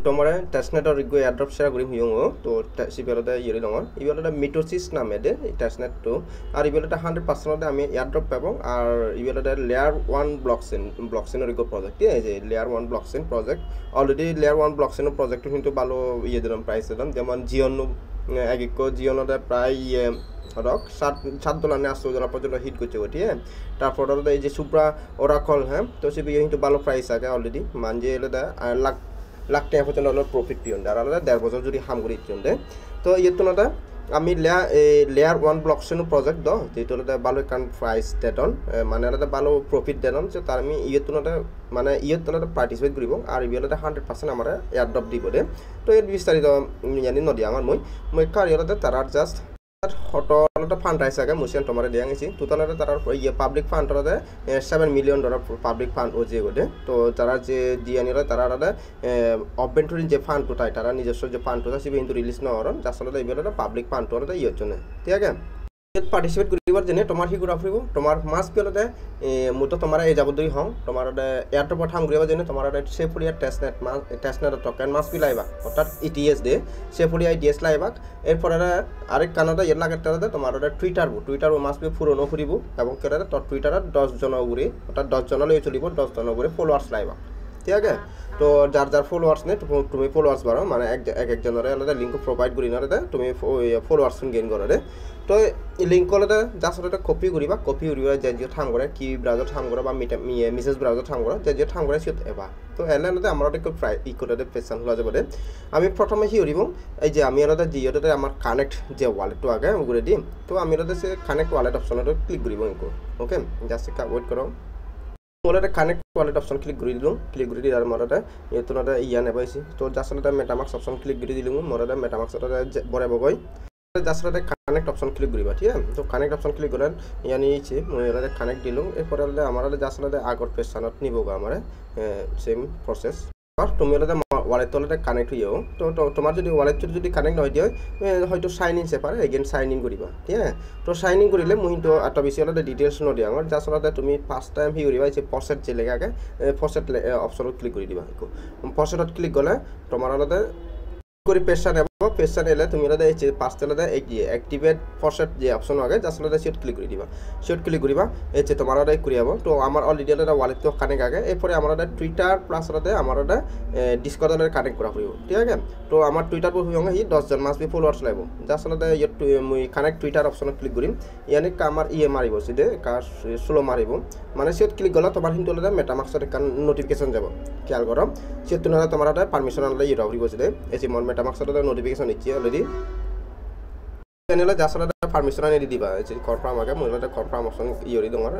তোমাৰে টেষ্টনেটৰ ৰিগো AirDrop share কৰিম হিয়ঙো তো সিবেলতে ইৰি ডঙৰ ইবেলতে মিটোসিস নামে দে টেষ্টনেটটো আৰু ইবেলতে 100% আমি এয়াৰড্ৰপ পাব আৰু ইবেলতে লেয়াৰ 1 ব্লকচেনৰ ৰিগো প্ৰজেক্ট এই যে layer 1 blockchain project already layer 1 ব্লকচেনৰ প্ৰজেক্টটো কিন্তু ভালো ইয়ে দিলাম প্রাইস দিলাম যেমন জিওন এগিকো জিওনতে প্রায় ধরক $7 নে $8 পর্যন্ত হিট করছে ঠিক আছে তারপর এই যে সুপ্রা ওরাকল হ্যাঁ তো সে কিন্তু ভালো প্রাইস আছে অলরেডি মানে এলাদা লাখ টাকা পর্যন্ত প্রফিট পিয়ন আর আলাদা 1.5 বছর যদি হাম করে ইচ্ছন দে তো ইয়েতো না আমি লেয়ার 1 ব্লকচেন প্রজেক্ট দ যেটো ভালো কান প্রাইস দেটন মানে আলাদা ভালো প্রফিট দেটন যে তার আমি ইয়েতো না মানে ইয়েতো না পার্টিসিপেট করিব আর ইয়েলাদা 100% আমার এয়ারড্রপ দিব দে তো এর বিস্তারিত জানি নদি আমার মই কার ইয়েলাদা তার জাস্ট হটলটা ফান্ড রাইস আগে মুসিয়ান তোমারে দিয়া গেছি টোটালতে তার ইয়ে পাবলিক ফান্ড হতে $7 মিলিয়ন পাবলিক ফান্ড ও যে গদে তো তারা যে জিয়ানিরা তারা অভ্যন্তরীণ যে ফান্ড টোটাই তারা নিজস্ব যে ফান্ড টোটা সেবে কিন্তু রিলিজ না হরন আসলে এইবেলা পাবলিক ফান্ড হতে ইয়ের জন্য ঠিক আছে পার্টিসিপেট করিবার জন্য তোমার কি করা ফুরিব তোমার মাস পিলতে মুতো তোমার এই যাবদই হং তোমার এয়ারড্রপ ঠাম করিবার জন্য তোমার সেফুলিয়া টেস্টনেট টোকেন মাস পিলাইবা অর্থাৎ ইটিএস দে সেফুলিয়া ইটিএস লাইবা এরপর আরেক কানাডা এর লাগাতে তোমার টুইটার মাস পি পুরনো ফুরিব এবং কেটে তো টুইটারত 10 জন উপরে অর্থাৎ 10 জন লই চলিব 10 জন উপরে ফলোয়ার্স লাইবা ঠিক আছে তো যার ফলোয়ার্স নে তুমি ফলোয়ার্স বাড়ো মানে এক জনের আলাদা লিঙ্ক প্রোভাইড করি না তুমি ফলোয়ার্স গেইন করে তো এই লিঙ্ক হলে জাস্ট কপি করিবা কপি করিবা যে ঠাম করে কি ব্রাউজার ঠাম করে বা মেসেজ ব্রাউজার ঠাম করে যে ঠাম করে সিট এবা তো এলাতে আমার প্রায় ই করে পেছান হওয়া যাবে আমি প্রথমে কি করিব এই যে আমি আলাদা জিওতে আমার কানেক্ট যে ওয়ালেটটো আগে করে দিম তো আমি আলাদা সে কানেক্ট ওয়ালেট অপশনত ক্লিক করিব ওকে জাস্ট ওয়েট করো ওলাতে কানেক্ট ওয়ালেট অপশন ক্লিক করে দিলাম ক্লিক করে দিলার মরাতে এতনাটা ইয়া নেবাইছি তো জাস্ট মেটামাক্স অপশন ক্লিক করে দিলাম মরাতে মেটামাক্স বরাবর গই জাস্ট কানেক্ট অপশন ক্লিক করিবা ঠিক আছে তো কানেক্ট অপশন ক্লিক করেন ইয়া নিয়েছি মই এলাতে কানেক্ট দিলাম এরপর আমার জাস্ট আগর পেছানত নিবগা আমার সেম প্রসেস আর তুমি ওলাতে ওয়ালেট তোলাতে কানেক্ট হইও তো তোমার যদি ওয়ালেট যদি কানেক্ট নহয় দিয়ে হয়তো সাইন ইন সেপারে এগেন সাইন ইন করিবা ঠিক আছে তো সাইন ইন করিলে মই তো আটা বেশি ওলাতে ডিটেইলস নদিয়া আমার জাস্ট ওলাতে তুমি ফার্স্ট টাইম হি করিবা যে ফসেট যে লেখাকে ফসেট অপশনত ক্লিক করে দিবা ফসেটত ক্লিক গলে তোমার ওলাতে করে পেশা নেব পেশা নিলে তুমি ওলাতে এই যে পাঁচটা এই যে অ্যাক্টিভেট ফসেট যে অপশন আগে জাস্ট ওলাতে সেট ক্লিক করে দিবা সেট ক্লিক করিবা এই যে তোমার ওলাতে করে যাব তো আমার অলরেডি ওলাতে ওয়ালেট তো কানেক্ট আগে এরপরে আমার ওলাতে টুইটার প্লাস ওলাতে আমার ওলাতে ডিসকর্ডে কানেক্ট করা হইব ঠিক আছে তো আমার টুইটার বই হইঙ্গা হি 10 জন মাস বি ফলোয়ার্স লাইব জাস্ট ওলাতে মুই কানেক্ট টুইটার অপশনত ক্লিক করিম ইয়ানি আমার ইয়ে মারিব সিদে কার স্লো মারিব মানে সেট ক্লিক গলা তোমার কিন্তু ওলাতে মেটামাক্সের কান নোটিফিকেশন যাব খেয়াল করো সেট তুনা তোমার ওলাতে পারমিশন আনলে ইয়ে রাখরিব সিদে এই মন মেটামাক্সের নোটিফিকেশন ইচ্ছি অলরেডি চ্যানেলে জাস্ট ওলাতে পারমিশন আনি দিবা এই কনফার্ম আগে মই ওলাতে কনফার্ম অপশন ইয়রি দঙর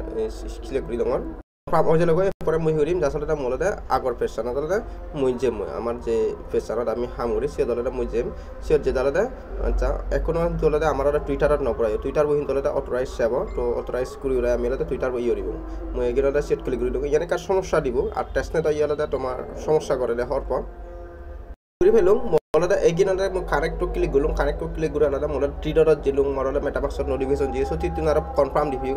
সিলেক্ট করি দঙর কনফার্ম হয়ে গেলে পরে মই হরিম জাস্ট ওলাতে মোলতে আগর পেছানত ওলাতে মই যে আমার যে পেছানত আমি হাম করি সে দলতে মই যে সে যে দলতে আচ্ছা এখনো দলতে আমার টুইটারত নপড়ায় টুইটার বহি দলতে অথরাইজ যাব তো অথরাইজ করি ওলাই আমি ওলাতে টুইটার বই ইয়রিব মই এগিনতে সেট ক্লিক করে দিব ইয়ানে কার সমস্যা দিব আর টেস্টনেট ইয়ালাতে তোমার সমস্যা করে হওয়ার পর করে ফেলুম মোলাতে এগিনতে মই কানেক্ট ক্লিক গলুম কানেক্ট ক্লিক করে আলাদা মোলাতে ট্রিডরত জিলুম মোলাতে মেটামাক্সত নোটিফিকেশন দিয়ে সো তিন আর কনফার্ম দিবি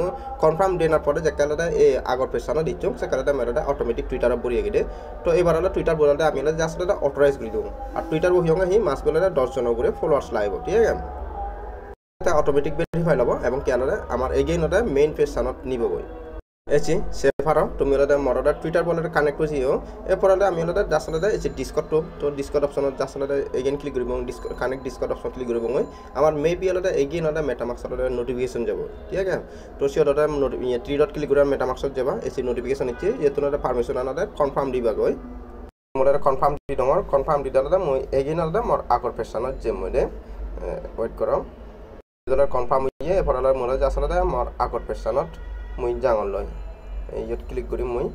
কনফার্ম দেনার পরে যে কালাতে এই আগর পেছানো দিচ্ছ সে কালাতে মেরাতে অটোমেটিক টুইটারত বরিয়ে গেলে তো এবার হলো টুইটার বলাতে আমি জাস্ট অথরাইজ করে দিব আর টুইটার বহিঙ্গা হি মাস বলে 10 জন উপরে ফলোয়ার্স লাইব ঠিক আছে অটোমেটিক ভেরিফাই লব এবং কেলাতে আমার এগেইনতে মেইন পেছানত নিবগৈ এসি সেফার তুমি ওলাতে মরদা টুইটার বলে কানেক্ট করছিও এরপর আমি ওলাতে জাস্ট ওলাতে এই ডিসকর্ড তো ডিসকর্ড অপশনত জাস্ট ওলাতে এগেইন ক্লিক করব কানেক্ট ডিসকর্ড অপশন ক্লিক করব আমার মেবি ওলাতে এগেইন ওলাতে মেটামাক্সত নোটিফিকেশন যাব ঠিক আছে তো সে ওলাতে থ্রি ডট ক্লিক করে মেটামাক্সত যাবা এসি নোটিফিকেশন ইচ্ছে যেহেতু ওলাতে পারমিশন আনাতে কনফার্ম দিবা গই মোর কনফার্ম দি ডঙর কনফার্ম দি দালাতে মই এগেইন ওলাতে মোর আগর পেছানত যে মইলে ওয়েট করো যেটা কনফার্ম হইয়ে এরপর মোর জাস্ট ওলাতে মোর আগর পেছানত মই জাঙল লয় ইয়াত ক্লিক করি মই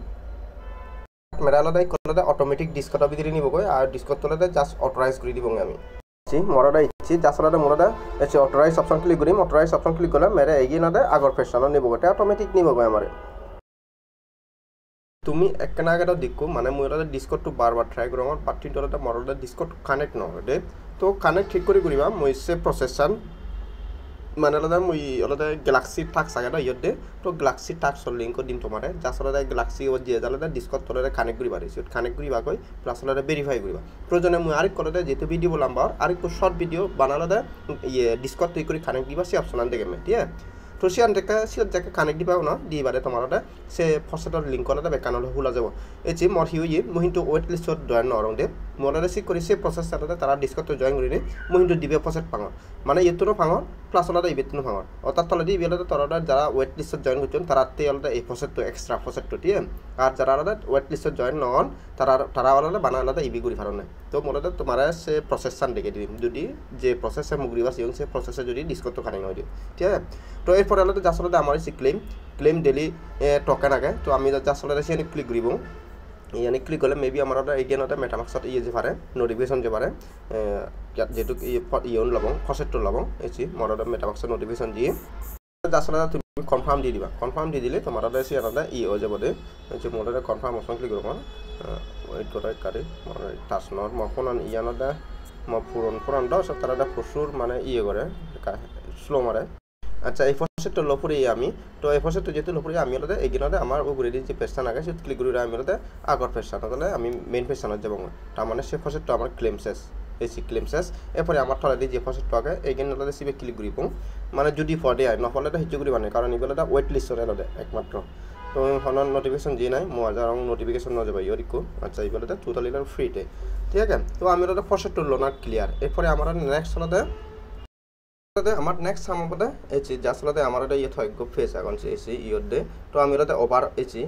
মেরা আলাদা কলাতে অটোমেটিক ডিসকর্ড ভিতরে নিবগৈ আর ডিসকর্ড তলাতে জাস্ট অথরাইজ করে দিব আমি মরাটা ইচ্ছি জাস্ট আলাদা মোরাটা এসে অথরাইজ অপশন ক্লিক করিম অথরাইজ অপশন ক্লিক করলে মেরে এগিয়ে নাতে আগর পেছানো নিবগৈ অটোমেটিক নিবগৈ আমার তুমি একনা আগে দেখো মানে মই ওলাতে ডিসকর্ডটো বারবার ট্রাই করো আমার পার্টির তলাতে মরাটা ডিসকর্ড কানেক্ট নকরে তো কানেক্ট ঠিক করে করিবা মই সে প্রসেসন মানে আলাদা মই আলাদা গ্যালাক্সি টাক্স আগে ইয়দে তো গ্যালাক্সি টাক্সর লিঙ্ক দিম তোমারে জাস্ট আলাদা গ্যালাক্সি ও যে আলাদা ডিসকট তলে কানেক্ট করিবা রিসিট কানেক্ট করিবা কই প্লাস আলাদা ভেরিফাই করিবা প্রয়োজনে মই আরেক করে যেহেতু ভিডিও বললাম বা আরেক শর্ট ভিডিও বানালাদা ইয়ে ডিসকট তৈরি করে কানেক্ট দিবা সে অপশন আন দেখে ঠিক আছে তো সিয়ান দেখা সিয়ান জায়গা কানেক্ট দিবা না দিবারে তোমার সে ফসেটর লিঙ্ক আলাদা বেকানল হুলা যাব এচি মর হিউই মহিন্তু ওয়েট লিস্টত জয়েন নরং দে মোলারে সি করে সে প্রসেস আলাদা তারা ডিসকট জয়েন করিনি মহিন্তু দিবে ফসেট পাঙ মানে ইতুনো পাঙ প্লাস আলাদা ইবেতুনো পাঙ অর্থাৎ তলদি ইবেলাদা তরদা যারা ওয়েট লিস্টত জয়েন করছেন তারা তে আলাদা এই ফসেটটো এক্সট্রা ফসেটটো ঠিক আর যারা আলাদা ওয়েট লিস্টত জয়েন নন তারা আলাদা বানা আলাদা ইবি করি পারনে তো মোলাদা তোমারে সে প্রসেসান দেখে দিম যদি যে প্রসেসে মুগরিবা সিং সে প্রসেসে যদি ডিসকট কানেক্ট হয় ঠিক আছে তো এরপর আলাদা জাস্ট আলাদা আমার সে ক্লেম ডেলি টোকেন আগে তো আমি জাস্ট আলাদা সে ক্লিক করিব ইয়ানি ক্লিক করলে মেবি আমার এগেইন মেটামাক্সত ইয়ে যে পারে নোটিফিকেশন যে পারে যেহেতু ইয়ন লবং ফসেটটো লবং এসি মোর মেটামাক্সত নোটিফিকেশন দিয়ে জাস্ট আলাদা তুমি কনফার্ম দিয়ে দিবা কনফার্ম দিয়ে দিলে তোমার সে আলাদা ই হয়ে যাব দে যে মোর কনফার্ম অপশন ক্লিক করব ওয়েট করে কারি টাচ নট মো ফোন ইয়ানদা মো পুরন দ সব তারা প্রচুর মানে ইয়ে করে স্লো মারে আচ্ছা এই ফসেটটো লপুরি আমি তো এই ফসেটটো যেহেতু লপুরি আমি আলাদা এগিনতে আমার উপরে যে পেজটা আগে সে ক্লিক করে আমি আলাদা আগর পেজটা তাহলে আমি মেইন পেজটা যাব তার মানে সে ফসেটটো আমার ক্লেম শেষ এসি ক্লেম শেষ এরপরে আমার তলে দিয়ে যে ফসেটটো আগে এগিন আলাদা সিবে ক্লিক করিব মানে যদি ফডে আয় নহলে হিজু করি মানে কারণ এগুলো ওয়েট লিস্টরে আলাদা একমাত্র তো হনন নোটিফিকেশন দিয়ে নাই মো আজার নোটিফিকেশন ন যাবে ইয়রিকো আচ্ছা এগুলো টোটালি ফ্রিতে ঠিক আছে তো আমি আলাদা ফসেটটো লোনা ক্লিয়ার এরপরে আমার নেক্সট আলাদা আমার নেক্সট সামনে এসি জাস্ট আমার ইয়ে থয়গ ফেস এখন এসি ইয়দে তো আমি ওভার এসি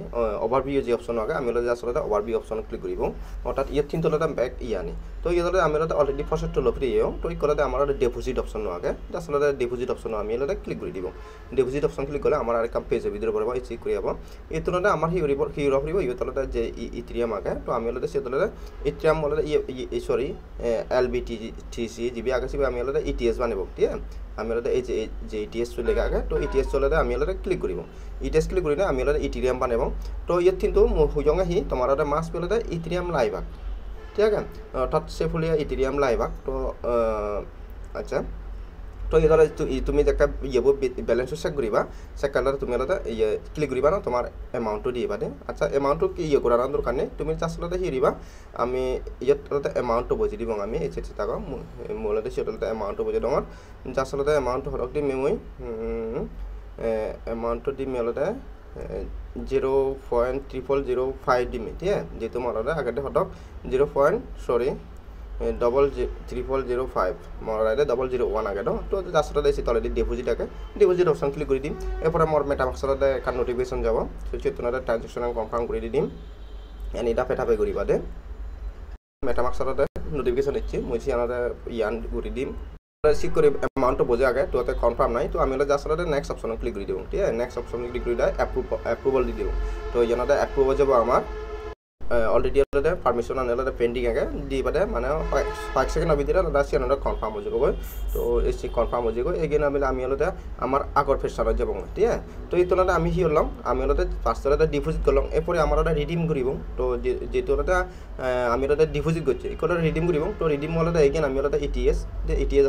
ওভারভিউ যে অপশন আগে আমি জাস্ট ওভারভিউ অপশন ক্লিক করিব অর্থাৎ ইয়ে কিন্তু ব্যাক ইয়ানি তো ইয়ে আমি অলরেডি ফসেটটো লফ্রি তো ই করে আমার ডিপোজিট অপশন আগে জাস্ট ডিপোজিট অপশন আমি ক্লিক করে দিব ডিপোজিট অপশন ক্লিক করলে আমার আরেক পেজের ভিতরে পড়ব এসি করে যাব এই তুলনায় আমার হিউরিব ইয়ে তলতে যে ইথিরিয়াম আগে তো আমি সে তলতে ইথিরিয়াম সরি এলবিটিসি জিবি আগে সিবি আমি ইটিএস বানাব ঠিক আছে আমি এই যে ইটিএস চলে আগে তো ইটিএস চলে আমি ক্লিক করব ইটিএস ক্লিক করি না আমি ইথিরিয়াম বানাব তো ইয়াত কিন্তু হুজং আহি তোমার মাছ পেলে ইথিরিয়াম লাইভাক ঠিক আছে অর্থাৎ সে ফুলিয়া ইথিরিয়াম লাইভাক তো আচ্ছা তো এই ধরো তুমি একটা ইয়ে ব্যালেন্সও চেক করিবা চেক করলে তুমি আলাদা ইয়ে ক্লিক করিবা না তোমার এমাউন্টটো দিবা দে আচ্ছা এমাউন্টটো কি ইয়ে করার দরকার নেই তুমি জাস্ট আলাদা হিরিবা আমি ইয়াত আলাদা এমাউন্টটো বুঝি দিব আমি এই চেক থাকা মোলাতে সেটা এমাউন্টটো বুঝি দিম জাস্ট আলাদা এমাউন্টটো হরক দিম মই এমাউন্টটো দিম আলাদা 0.0005 দিম ঠিক আছে যেহেতু মোৰ আগতে হতক 0.0005 মোৰ 001 আগে তো জাস্ট দিছি তলেদি ডিপোজিট আগে ডিপোজিট অপশন ক্লিক কৰি দিম এৰপৰে মোৰ মেটামাক্সত একটা নোটিফিকেশন যাব সেটা ট্ৰানজাকশন কনফাৰ্ম কৰি দিম এনি ডাফে ডাফে কৰিবা দে মেটামাক্সত নোটিফিকেশন ইচ্ছি মই সিয়ানতে ইয়ান কৰি দিম চেক করে এমাউন্টটো বোঝা আগে তো কনফার্ম নাই তো আমি জাস্ট নেক্সট অপশন ক্লিক করে দিব ঠিক আছে নেক্সট অপশন ক্লিক করে অ্যাপ্রুভাল দিয়ে দিব তো ইয়ানতে অ্যাপ্রুভাল যাব আমার অলরেডি পারমিশন আনলে পেন্ডিং আগে দিবাদে মানে 5 সেকেন্ড ভিতরে সিয়ানতে কনফার্ম হয়ে যাব তো এসি কনফার্ম হয়ে যাব এগেইন আমি হলে আমার আগর ফেসানো যাব ঠিক আছে তো এই তুলনায় আমি কি হলাম আমি হলে ফার্স্টে ডিপোজিট করলাম এরপরে আমার রিডিম করব তো যেহেতু আমি ডিপোজিট করছি এটা রিডিম করব তো রিডিম হলে এগেইন আমি হলে ইটিএস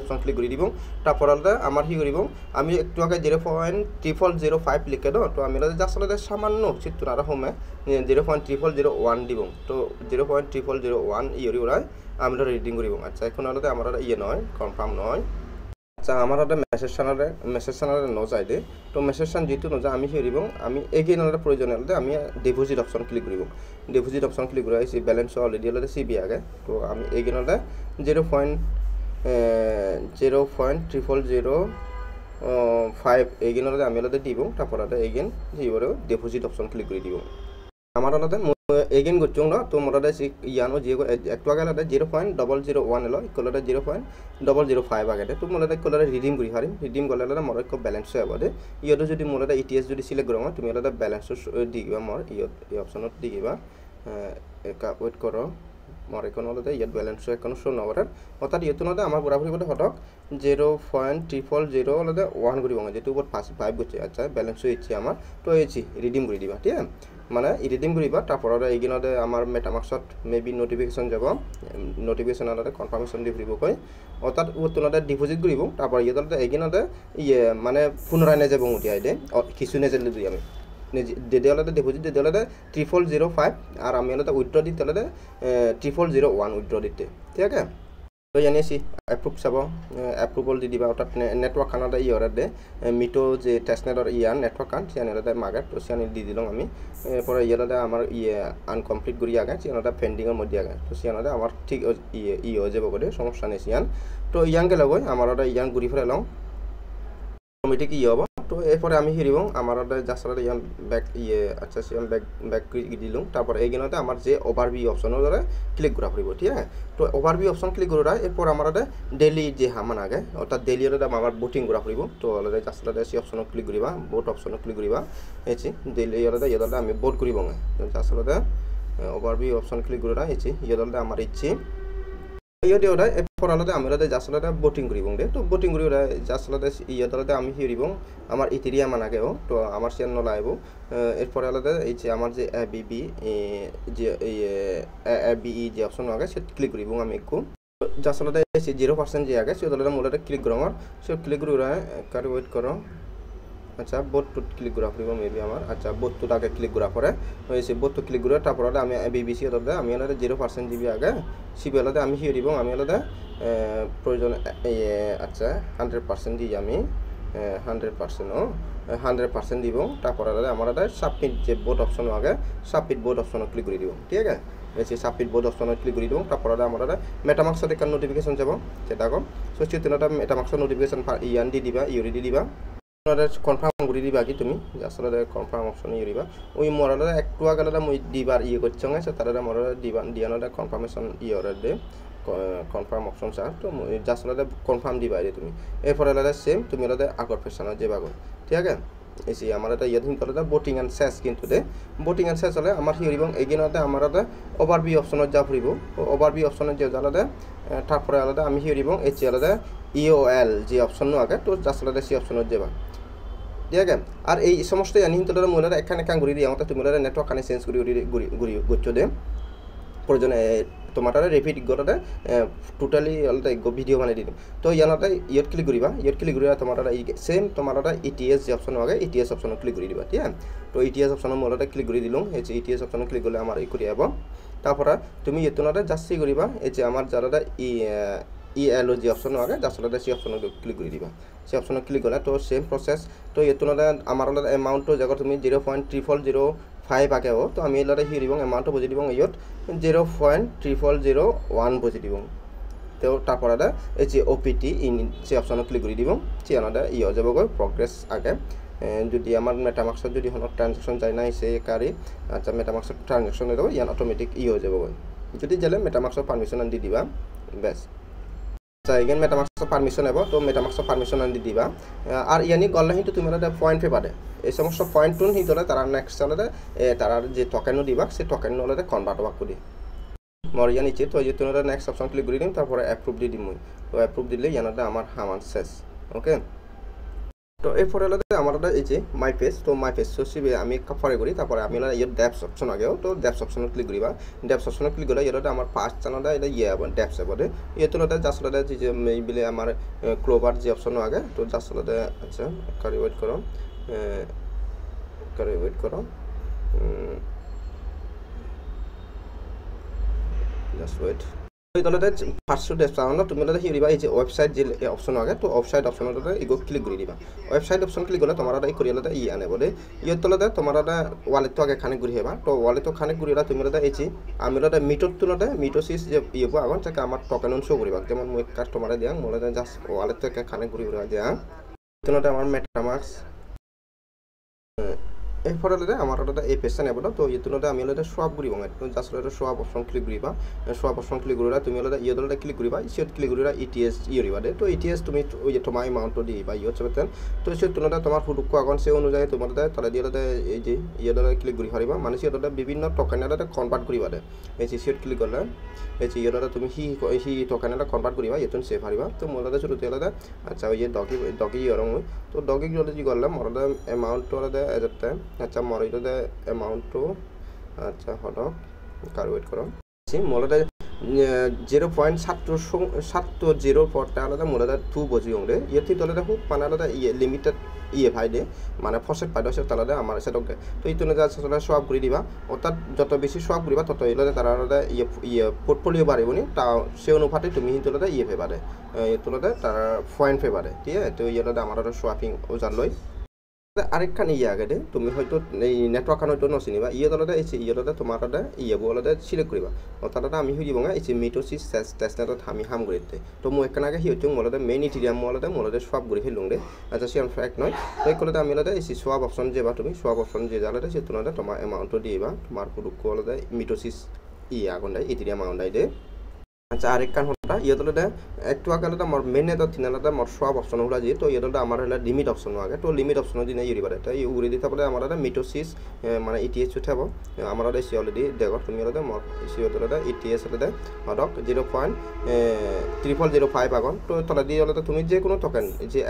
অপশন ক্লিক করে দিব তারপর আমার কি করব আমি একটু আগে 0.0005 লিখে দাও তো আমি জাস্ট সামান্য চিত্র আর হোমে 0.0001 দিব তো 0.0001 ইয়রি ওরাই আমি রিডিং করব আচ্ছা এখন হলে আমার ইয়ে নয় কনফার্ম নয় আচ্ছা আমার মেসেজ সানারে নজাই দে তো মেসেজ সান যেহেতু নজা আমি হিরিব আমি এগেইন প্রয়োজন হলে আমি ডিপোজিট অপশন ক্লিক করব ডিপোজিট অপশন ক্লিক করে আইসি ব্যালেন্স অলরেডি হলে সিবি আগে তো আমি এগেইন হলে 0.0005 এগেইন হলে আমি হলে দিব তারপর এগেইন দিবরে ডিপোজিট অপশন ক্লিক করে দিব আমার হলে এগেইন করছুং না তো মোর ইয়ানো যে একটু আগে 0.001 এলো ইকুয়াল 0.005 আগে তো মোর ইকুয়াল রিডিম করি হারিম রিডিম করলে মোর এক ব্যালেন্স হবে ইয়টো যদি মোর ইটিএস যদি সিলেক্ট করো তুমি এটা ব্যালেন্স দিবা মোর এই অপশনত দিবা ওয়েট করো মোর এখন হলে ইয়াত ব্যালেন্স এখন শো নকরে অর্থাৎ ইয়তো নদে আমার পুরাপুরি বলে হটক 0.000 হলে 1 করিব যেহেতু উপর 5 গৈছে আচ্ছা ব্যালেন্স হয়েছে আমার তো এসি রিডিম করে দিবা ঠিক আছে মানে ৰিডিম কৰিবা তারপর এইগিনতে আমার মেটামাক্সত মেবি নোটিফিকেশন যাব নোটিফিকেশন আলাদা কনফার্মেশন দি ফুরিব কই অর্থাৎ ওতনতে ডিপোজিট করিব তারপর ইয়েদলতে এইগিনতে ইয়ে মানে পুনরায় নে যাব উঠিয়াই দে কিছু নে জেলে দিই আমি দেদেলতে ডিপোজিট দেদেলতে 3005 আর আমি আলাদা উইথড্র দিতে আলাদা 3001 উইথড্র দিতে ঠিক আছে তো জানি আছি এপ্রুভ চাব এপ্রুভল দি দিবা অর্থাৎ নেটওয়ার্ক খানতে ইয়রে দে মিটো যে টেস্টনেটর ইয়ার নেটওয়ার্ক খান সিয়ানতে মাগে তো সিয়ানি দি দিলাম আমি এরপরে ইয়ারতে আমার ইয়ে আনকমপ্লিট করি আগে সিয়ানতে পেন্ডিংয়ের মধ্যে আগে তো সিয়ানতে আমার ঠিক ইয়ে হয়ে যাব করে সমস্যা নেই সিয়ান তো ইয়ান গেলে গই আমার ইয়ান ঘুরি ফেলে লং অটোমেটিক ইয়ে হব তো এরপরে আমি হিরিব আমার জাস্ট ইয়ান ব্যাক ইয়ে আচ্ছা সিয়ান ব্যাক দিলুম তারপর এইগিনতে আমার যে ওভারভিউ অপশনের দ্বারা ক্লিক করা পড়ব ঠিক আছে তো ওভারভিউ অপশন ক্লিক করা এরপর আমার ডেইলি যে হামান আগে অর্থাৎ ডেইলি আমার বোটিং করা পড়ব তো already just see option click করিবা বোট অপশন ক্লিক করিবা এছি ডেইলি ইয়েদলতে আমি বোট করিব জাস্ট ওভারভিউ অপশন ক্লিক করা এছি ইয়েদলতে আমার ইচ্ছি ইয়ে ওটা এরপর আলাদা আমি জাস্ট বোটিং করিব দে তো বোটিং করি ওরা জাস্ট ইয়েদলতে আমি হিরিব আমার ইথেরিয়াম আনাগেও তো আমার সিয়ান নলা আইব এরপরে আলাদা এই যে আমার যে এবিবি যে এবিই যে অপশন আগে সে ক্লিক করিব আমি একটু জাস্ট আলাদা 0% যে আগে সে দলতে মূলত ক্লিক করো আমার সে ক্লিক করি ওরা কার ওয়েট করো আচ্ছা বোট টু ক্লিক করা পড়ব মেবি আমার আচ্ছা বোট টু আগে ক্লিক করা পরে হয়েছে বোট টু ক্লিক করে তারপর আমি বিবিসি দলতে আমি আলাদা 0% জিবি আগে সিবি আলাদা আমি হিয়ে দিব আমি আলাদা প্রয়োজন আচ্ছা 100% দিই আমি 100% দিব তারপর আলাদা আমার আলাদা সাবমিট যে বোট অপশন আগে সাবমিট বোট অপশন ক্লিক করে দিব ঠিক আছে এই সাবমিট বোট অপশন ক্লিক করে দিব তারপর আমার মেটামাক্সত একটা নোটিফিকেশন যাব সেটা কম সো চিত্রটা মেটামাক্সত নোটিফিকেশন ইয়ান দি দিবা ইউরি দি দিবা কনফার্ম করে দিবা কি তুমি আসলে কনফার্ম অপশন ইয়ে দিবা ওই মরালে একটু আগে মই দিবার ইয়ে করছো সে তারা মরালে দিবা দিয়ানোটা কনফার্মেশন ইয়ে দে কনফার্ম অপশন চা তো আসলে কনফার্ম দিবা তুমি এরপরে সেম তুমি আগর ফেশনত যে বাগো ঠিক আছে এসি আমার এটা ইয়ে দিন করে বোটিং অ্যান্ড সেস কিন্তু দে বোটিং অ্যান্ড সেস হলে আমার হিরিব এইগিনতে আমার ওভারভিউ অপশনত যা ফুরিব ওভারভিউ অপশনত যে আলাদা তারপরে আলাদা আমি হিরিব এসি আলাদা ইওএল যে অপশন আগে তো আসলে সে অপশনত যাবা ঠিক আছে আর এই সমস্ত জানিন্তর মূলত এখানে কাং ঘুরি দিয়ে তুমি নেটওয়ার্ক কানে চেঞ্জ ঘুরি গুচ্ছ দে প্রয়োজনে তোমার রেপিড গড়তে টোটালি ভিডিও বানাই দিম তো ইয়ানতে ইয়ত ক্লিক করিবা ইয়ত ক্লিক করিবা তোমার সেম তোমার ইটিএস যে অপশন আগে ইটিএস অপশন ক্লিক করে দিবা ঠিক আছে তো ইটিএস অপশন মূলত ক্লিক করে দিলাম এই যে ইটিএস অপশন ক্লিক করলে আমার ই করে যাব তারপরে তুমি ইতনাতে জাস্টি করিবা এই যে আমার যারা ইএলও যে অপশন আগে আসলে সেই অপশন ক্লিক করে দিবা সেই অপশন ক্লিক করলে তো সেম প্রসেস তো ইতনাতে আমার এমাউন্ট জায়গা তুমি 0.3005 আগেও তো আমি এলাকা হিরিব এমাউন্ট বুঝি দিব ইয়ত 0.3001 বুঝি দিব তো তারপর এই যে ওপিটি ইন সেই অপশন ক্লিক করে দিব চিয়ানটা ইয়ে যাবগৈ প্রগ্রেস আগে যদি আমার মেটামাক্সত যদি হন ট্রানজাকশন যায় না সে কারি আচ্ছা মেটামাক্সত ট্রানজাকশন হয়ে যাব ইয়ান অটোমেটিক ই হয়ে যাবগৈ যদি যালে মেটামাক্সত পারমিশন দি দিবা বেস আচ্ছা এগেন মেটামাক্সত পারমিশন হব তো মেটামাক্সত পারমিশন দি দিবা আর ইয়ানি গলে কিন্তু তুমি পয়েন্ট পেপারে এই সমস্ত পয়েন্ট টুন হিদলে তারা নেক্সট হলে তারা যে টকেন দিবা সেই টকেন হলে কনভার্ট হওয়া করি মর ইয়া নিচে তো এই তোমরা নেক্সট অপশন ক্লিক করে দিম তারপরে অ্যাপ্রুভ দি দিম তো অ্যাপ্রুভ দিলে ইয়ানটা আমার হামান শেষ ওকে তো এরপরে হলো আমার এই যে মাই পেজ তো মাই পেজ সসিবে আমি পরে করি তারপরে আমি ইয়ে ড্যাপস অপশন আগেও তো ড্যাপস অপশন ক্লিক করিবা ড্যাপস অপশন ক্লিক করলে এটা আমার ফার্স্ট চ্যানেলটা এটা ইয়ে হবে ড্যাপস হবে ইয়েতলতে জাসলতে যে মেইবিলে আমার ক্লোভার যে অপশন আগে তো জাসলতে আচ্ছা কারি ওয়েট করো জাস্ট ওয়েট ইতলতে ফার্স্ট ড্যাপস আনো তুমি হিরিবা এই যে ওয়েবসাইট যে অপশন আগে তো ওয়েবসাইট অপশনতে ইগো ক্লিক করে দিবা ওয়েবসাইট অপশন ক্লিক করলে তোমার এই করিয়ালতে ই আনে বলে ইয়তলতে তোমার ওয়ালেট তো আগে খানে ঘুরি হেবা তো ওয়ালেট তো খানে ঘুরিলা তুমি এই যে আমি মিটর তুলতে মিটোসিস যে ইয়ে আগন থেকে আমার টোকেন শো করিবা যেমন মই কাস্টমারে দিয়াং মোলে জাস্ট ওয়ালেট তো খানে ঘুরি ঘুরি দিয়াং তুলতে আমার মেটামাক্স এরপরে আমার এই পেজটা নেব তো ইয়েতুলতে আমি সোয়াপ করিব জাস্ট সোয়াপ অপশন ক্লিক করিবা সোয়াপ অপশন ক্লিক করিবা তুমি ইয়েদলতে ক্লিক করিবা সিট ক্লিক করিবা ইটিএস ইয়েরিবা দে তো ইটিএস তুমি ওই যে তোমার এমাউন্ট দিবা ইয়ে চবেতেন তো সিট তুলতে তোমার ফুটুকো আগন সে অনুযায়ী তোমার তালে দিয়ে এই যে ইয়েদলে ক্লিক করি হারিবা মানে সিটতে বিভিন্ন টোকেনতে কনভার্ট করিবা দে এই যে সিট ক্লিক করলে এই যে ইয়েদলে তুমি হি টোকেনতে কনভার্ট করিবা ইয়েতুন সেভ হারিবা তো মোলতে শুরু তেলতে আচ্ছা ওই যে ডগি ইয়রং তো ডগি যদি গলে মোরতে এমাউন্ট হলে এজতে আচ্ছা মোৰ ইটোতে এমাউণ্টটো আচ্ছা হদক কালকুলেট কৰম মূলতে 0.70 পরটা আলাদা মূলতে 2 বজি হংরে ইয়েতি তলে খুব মানে আলাদা লিমিটেড ভাই দে মানে ফসেট পাই দছে তালাদে আমার সেটা তো এই তুলে আসলে সব করে দিবা অর্থাৎ যত বেশি সব করিবা তত এলাদে তারা আলাদা পোর্টফোলিও বাড়িবনি তা সে অনুপাতে তুমি তুলতে ফেবারে তুলতে তার পয়েন্ট ফেবারে ঠিক আছে তো ইয়েলাদে আমার সোয়াপিং ওজার লই আরেকখান আগে দে তুমি হয়তো এই নেটওয়ার্ক হয়তো নচিনিবা দলতে দলতে তোমার বলতে সিলেক্ট করিবা অর্থাৎ আমি হয়ে যাব এই মিটোসিস টেস্টনেটত আমি হাম করতে তো মই একখান আগে হিউটিং মূলতে মেইন ইটিরিয়াম মূলতে সব করে ফেলুন দে আচ্ছা সে ফ্যাক্ট নয় তো এই কলতে আমি এই সোয়াব অপশন যেবা তুমি সোয়াব অপশন যে জালাতে সে তুলতে তোমার এমাউন্টটো দিবা তোমার প্রোডাক্ট হলতে মিটোসিস আগন্ডাই ইটিরিয়াম আগন্ডাই দে আচ্ছা আরেকখান হলটা দলতে একটু আগে আমার মেন নেটত থিনালতে আমার সব অপশন হল যে তো দলতে আমার হলে লিমিট অপশন আগে তো লিমিট অপশন দিনে ইউরিবারে তো উড়ি দিতে পারে আমার মিটোসিস মানে ইটিএস উঠাব আমার সি অলরেডি দেখো তুমি হলে মর সি দলতে ইটিএস হলে হদক 0.0005 আগন তো তলে দিয়ে হলে তুমি যে কোনো টোকেন যে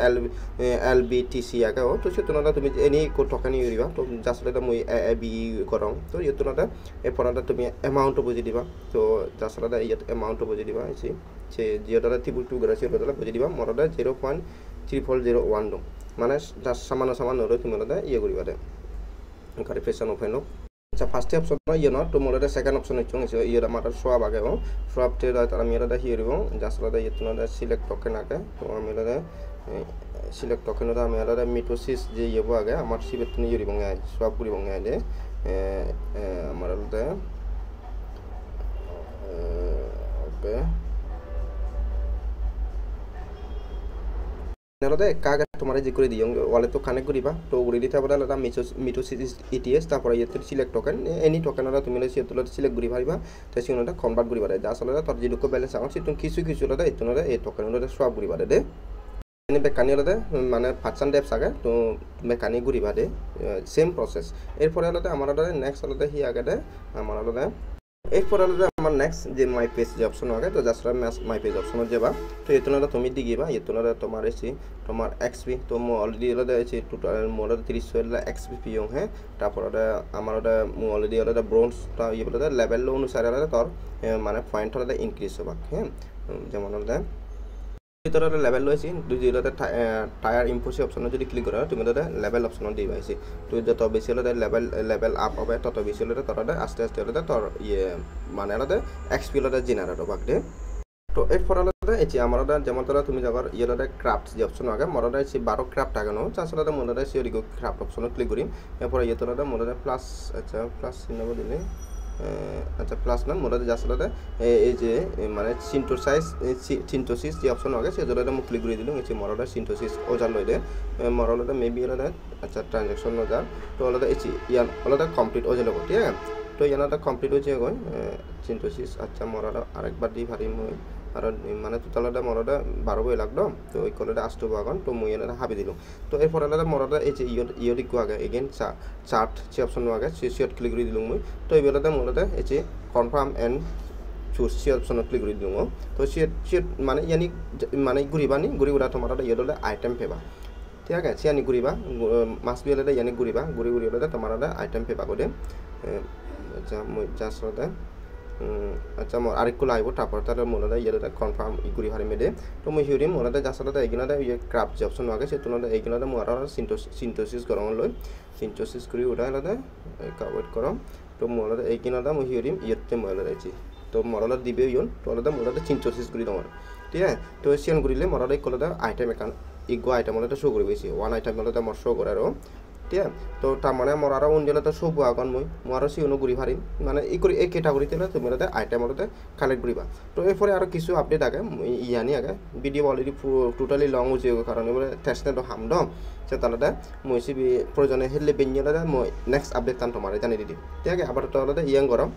LBTC আগে তো সে তুলনাতে তুমি এনি টোকেন ইউরিবা তো জাস্ট মই বি করং তো তুলনাতে এরপর তুমি এমাউন্ট বুঝি দিবা তো জাস্ট এমাউন্ট বুঝি দিবা সে জিওটা ত্রিপুল টু করে সিওটা বুঝি দিবা মরদা 0.3401 দো মানে জাস্ট সামান্য হলে তুমি মরদা করিবা দে কারিফিকেশন ওপেন হোক আচ্ছা ফার্স্ট অপশন ন তো মরদা সেকেন্ড অপশন হচ্ছে আমার সোয়াব আগে সোয়াব তে তারা মেরদা হিরিব জাস্ট লদা তুলনাতে সিলেক্ট টোকেন আগে তো আমি লদা সিলেক্ট টোকেন আমি লদা মিটোসিস যে আগে আমার সিবেট তুমি ইউরিব সোয়াব করিব দে আমার লদা ওকে নলতে কাগে তোমার যে করে দিও ওয়ালে তো কানেক্ট করিবা তো উড়ি দিতে পারে আলাদা মিটোসিস ইটিএস তারপরে ইয়েতে সিলেক্ট টোকেন এনি টোকেন ওরা তুমি সেতুলতে সিলেক্ট করি পারিবা তো সেগুলোটা কনভার্ট করি পারে যা আসলে তোর যে লোক ব্যালেন্স আছে তুমি কিছু ওটা এতনরে এই টোকেন ওটা সব করি পারে দে এনে বেকানি ওটা মানে 500 ডেপস আগে তো বেকানি করিবা দে সেম প্রসেস এরপরে আলাদা আমার ওটা নেক্সট আলাদা হি আগে দে আমার আলাদা এরপর আলাদা আমার নেক্সট যে মাই পেজ যে অপশন আগে তো জাস্ট মাই পেজ অপশন যাবা তো এতনরা তুমি দিগিবা এতনরা তোমার এসি তোমার এক্সপি তো মো অলরেডি আলাদা আছে টোটাল মোর 30 এক্সপি পিও হ্যাঁ তারপর আমার মো অলরেডি আলাদা ব্রোঞ্জ তা আলাদা লেভেল অনুসারে আলাদা তোর মানে পয়েন্ট আলাদা ইনক্রিজ হবা হ্যাঁ যেমন আলাদা ভিতরে লেভেল রয়েছে দুই জিরোতে টায়ার ইম্পোসি অপশন যদি ক্লিক করা তুমি তাদের লেভেল অপশন দিবা আছে তো যত বেশি হলে লেভেল আপ হবে তত বেশি হলে তোর আস্তে আস্তে হলে তোর মানে আলাদা এক্সপি হলে জেনারেট হবাক দে তো এরপর আলাদা এই আমার যেমন তোরা তুমি যাবার ইয়েলাদা ক্রাফট যে অপশন আগে মরাদা এই 12 ক্রাফট আগে নো চাষলাদা মরাদা সেই ক্রাফট অপশন ক্লিক করিম এরপর ইয়ে তোরা মরাদা প্লাস আচ্ছা প্লাস চিহ্ন দিলে আচ্ছা প্লাস না মোটাতে যাচ্ছিলাতে এই যে মানে সিনটোসিস যে অপশন আগে সেই জন্য ক্লিক করে দিলাম এই মরটা সিনটোসিস ওজার লইলে মরলতে মেবি ওটা আচ্ছা ট্রানজাকশন ওজার তো ওটা এই ইয়ান ওটা কমপ্লিট ওজে লব ঠিক আছে তো ইয়ানটা কমপ্লিট হয়েছে গই সিনটোসিস আচ্ছা মরটা আরেকবার দি ভারি মই আর মানে টোটালটা মরটা 12 বই লাগলো তো ওই কলটা আসতো বাগান তো মই এনে হাবি দিলাম তো এরপর আলাদা মরটা এই যে ইয়োডিক আগে এগেন চার্ট যে অপশন আগে সিট ক্লিক করে দিলাম মই তো এইবেলাতে মরটা এই যে confirm and choose C option click করে দিলাম তো সিট মানে ইয়ানি মানে ঘুরিবানি ঘুরিগুড়া তোমার ইয়োডলে আইটেম পেবা ঠিক আছে সিয়ানি ঘুরিবা মাছ বিয়েলে ইয়ানি ঘুরিবা ঘুরি হলে তোমার আইটেম পেবা করে আচ্ছা মই জাস্ট হলে আচ্ছা মোর আরেকগুলো আইব তারপর তার মনে ইয়েটা কনফার্ম ইগুরি হারি মেদে তো মই হিউরি মনে জাস্ট এইগুলো ইয়ে ক্রাফট যে অপশন আগে সে তুলনায় এইগুলো মোর সিনটোসিস গরম লই সিনটোসিস করি ওটা আলাদা কাভার করম তো মোর এইগুলো মই হিউরিম ইয়েতে মই লাইছি তো মরলা দিবে ইয়ন তো আলাদা মোরটা সিনটোসিস করি তোমার ঠিক আছে তো সিয়ান করিলে মরটা কলটা আইটেম একান ইগো আইটেম হলে শো করে বেশি ওয়ান আইটেম হলে মোর শো করে আরো ঠিক আছে তো তার মানে মোর আরো অঞ্জলে তো সব আগন মই মোর সিওনো ঘুরি হারিম মানে এই করে এই ক্যাটাগরিতে তুমি আইটেম হলে কালেক্ট করিবা তো এরপরে আরো কিছু আপডেট আগে ইয়ানি আগে ভিডিও অলরেডি টোটালি লং হয়েছে কারণ এবারে টেস্টনেট হামদম সে তাহলে মই প্রয়োজনে হেললে বেঞ্জলে মই নেক্সট আপডেট তান তোমার জানিয়ে দিই ঠিক আছে আবার তো ইয়াং গরম